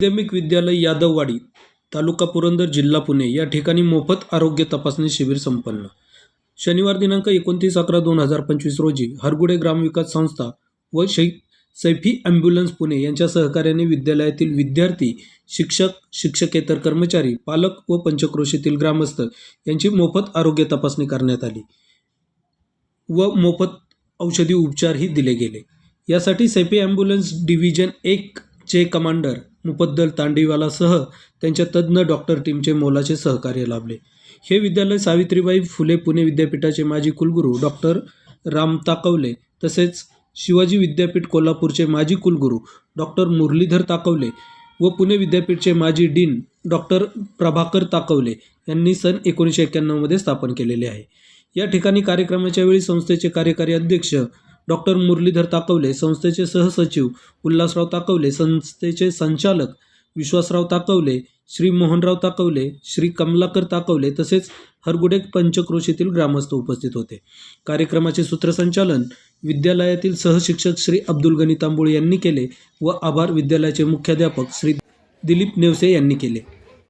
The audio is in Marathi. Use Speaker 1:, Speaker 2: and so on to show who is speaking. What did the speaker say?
Speaker 1: माध्यमिक विद्यालय यादववाडी, तालुका पुरंदर, जिल्हा पुणे या ठिकाणी मोफत आरोग्य तपासणी शिबिर संपन्न. शनिवार दिनांक 29/11/2025 रोजी हरगुडे ग्रामविकास संस्था व सैफी ॲम्ब्युलन्स पुणे यांच्या सहकार्याने विद्यालयातील विद्यार्थी, शिक्षक, शिक्षकेतर कर्मचारी, पालक व पंचक्रोशीतील ग्रामस्थ यांची मोफत आरोग्य तपासणी करण्यात आली व मोफत औषधी उपचारही दिले गेले. यासाठी सैफी ॲम्ब्युलन्स डिव्हिजन 1 चे कमांडर मुफद्दल तांडीवालासह त्यांच्या तज्ज्ञ डॉक्टर टीमचे मोलाचे सहकार्य लाभले. हे विद्यालय सावित्रीबाई फुले पुणे विद्यापीठाचे माजी कुलगुरू डॉक्टर राम ताकवले तसेच शिवाजी विद्यापीठ कोल्हापूरचे माजी कुलगुरू डॉक्टर मुरलीधर ताकवले व पुणे विद्यापीठचे माजी डीन डॉक्टर प्रभाकर ताकवले यांनी सन 1991 मध्ये स्थापन केलेले आहे. या ठिकाणी कार्यक्रमाच्या वेळी संस्थेचे कार्यकारी अध्यक्ष डॉक्टर मुरलीधर ताकवले, संस्थेचे सहसचिव उल्हासराव ताकवले, संस्थेचे संचालक विश्वासराव ताकवले, श्री मोहनराव ताकवले, श्री कमलाकर ताकवले तसेच हरगुडे पंचक्रोशीतील ग्रामस्थ उपस्थित होते. कार्यक्रमाचे सूत्रसंचालन विद्यालयातील सहशिक्षक श्री अब्दुल गनी तांबोळी यांनी केले व आभार विद्यालयाचे मुख्याध्यापक श्री दिलीप नेवसे यांनी केले.